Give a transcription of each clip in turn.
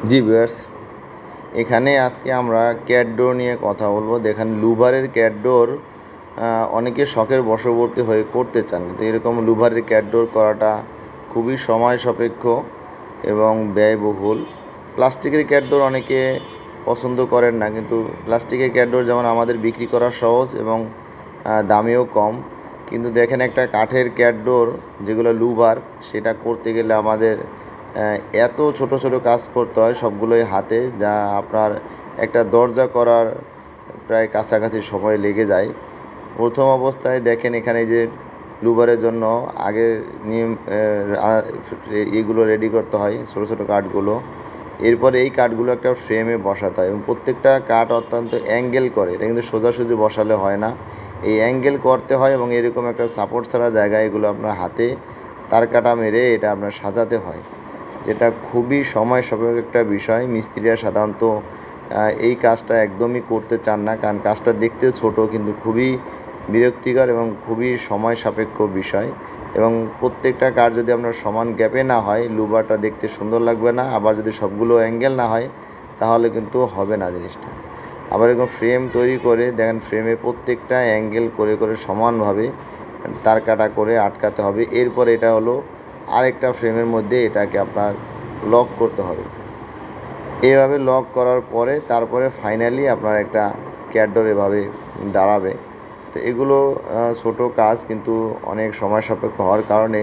জি viewers, এখানে আজকে আমরা ক্যাট ডোর নিয়ে কথা বলবো। দেখেন লুভারের ক্যাট ডোর অনেকে শখের বশবর্তী হয়ে করতে চান, কিন্তু এরকম লুভারের ক্যাট ডোর করাটা খুবই সময় সাপেক্ষ এবং ব্যয়বহুল। প্লাস্টিকের ক্যাট ডোর অনেকে পছন্দ করেন না, কিন্তু প্লাস্টিকের ক্যাট ডোর যেমন আমাদের বিক্রি করা সহজ এবং দামেও কম, কিন্তু দেখেন একটা কাঠের ক্যাট ডোর যেগুলো লুভার, সেটা করতে গেলে আমাদের এত ছোট ছোট কাজ করতে হয় সবগুলোই হাতে, যা আপনার একটা দরজা করার প্রায় কাছাকাছি সময় লেগে যায়। প্রথম অবস্থায় দেখেন এখানে যে লুভারের জন্য আগে নিয়ম এগুলো রেডি করতে হয়, ছোটো ছোটো কাঠগুলো। এরপরে এই কাঠগুলো একটা ফ্রেমে বসাতে হয় এবং প্রত্যেকটা কাঠ অত্যন্ত অ্যাঙ্গেল করে, এটা কিন্তু সোজাসুজি বসালে হয় না, এই অ্যাঙ্গেল করতে হয় এবং এরকম একটা সাপোর্ট ছাড়া জায়গায় এগুলো আপনার হাতে তার কাটা মেরে এটা আপনার সাজাতে হয়, যেটা খুবই সময় সাপেক্ষ একটা বিষয়। মিস্ত্রিরা সাধারণত এই কাজটা একদমই করতে চান না, কারণ কাজটা দেখতে ছোট কিন্তু খুবই বিরক্তিকর এবং খুবই সময় সাপেক্ষ বিষয়। এবং প্রত্যেকটা কাজ যদি আপনার সমান গ্যাপে না হয়, লুভারটা দেখতে সুন্দর লাগবে না। আবার যদি সবগুলো অ্যাঙ্গেল না হয়, তাহলে কিন্তু হবে না জিনিসটা। আবার এরকম ফ্রেম তৈরি করে দেখেন, ফ্রেমে প্রত্যেকটা অ্যাঙ্গেল করে করে সমানভাবে তার কাটা করে আটকাতে হবে। এরপর এটা হলো আরেকটা ফ্রেমের মধ্যে এটাকে আপনার লক করতে হবে। এভাবে লক করার পরে তারপরে ফাইনালি আপনার একটা ক্যাট ডোর এভাবে দাঁড়াবে। তো এগুলো ছোটো কাজ, কিন্তু অনেক সময় সাপেক্ষ হওয়ার কারণে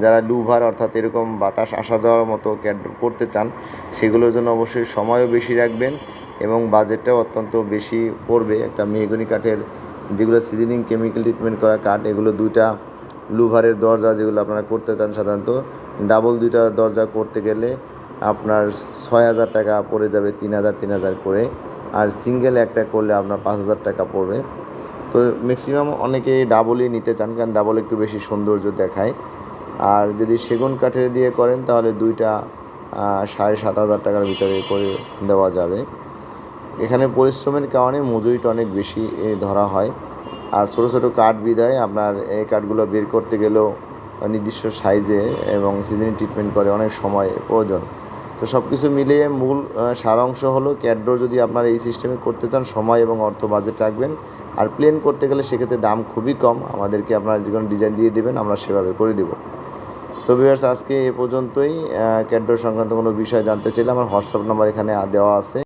যারা লুভার অর্থাৎ এরকম বাতাস আসা যাওয়ার মতো ক্যাট ডোর করতে চান, সেগুলোর জন্য অবশ্যই সময়ও বেশি রাখবেন এবং বাজেটটাও অত্যন্ত বেশি পড়বে। একটা মেহগনি কাঠের যেগুলো সিজনিং কেমিক্যাল ট্রিটমেন্ট করা কাঠ, এগুলো দুইটা লুভারের দরজা যেগুলো আপনারা করতে চান, সাধারণত ডাবল দুইটা দরজা করতে গেলে আপনার 6,000 টাকা পড়ে যাবে, 3,000 করে। আর সিঙ্গেল একটা করলে আপনার 5,000 টাকা পড়বে। তো ম্যাক্সিমাম অনেকে ডাবলই নিতে চান, কারণ ডাবল একটু বেশি সৌন্দর্য দেখায়। আর যদি সেগুন কাঠের দিয়ে করেন তাহলে দুইটা 7,500 টাকার ভিতরে করে দেওয়া যাবে। এখানে পরিশ্রমের কারণে মজুরিটা অনেক বেশি ধরা হয়। আর ছোটো ছোটো কাঠ বিদায় আপনার এই কাঠগুলো বের করতে গেলেও নির্দিষ্ট সাইজে এবং সিজনিং ট্রিটমেন্ট করে অনেক সময় প্রয়োজন। তো সব কিছু মিলিয়ে মূল সারাংশ হলো, ক্যাট ডোর যদি আপনার এই সিস্টেমে করতে চান, সময় এবং অর্থ বাজেট রাখবেন। আর প্লেন করতে গেলে সেক্ষেত্রে দাম খুবই কম, আমাদেরকে আপনারা যে কোনো ডিজাইন দিয়ে দেবেন, আমরা সেভাবে করে দেবো। তো ভিউয়ার্স, আজকে এ পর্যন্তই। ক্যাট ডোর সংক্রান্ত কোনো বিষয় জানতে চাইলে আমার হোয়াটসঅ্যাপ নাম্বার এখানে দেওয়া আছে।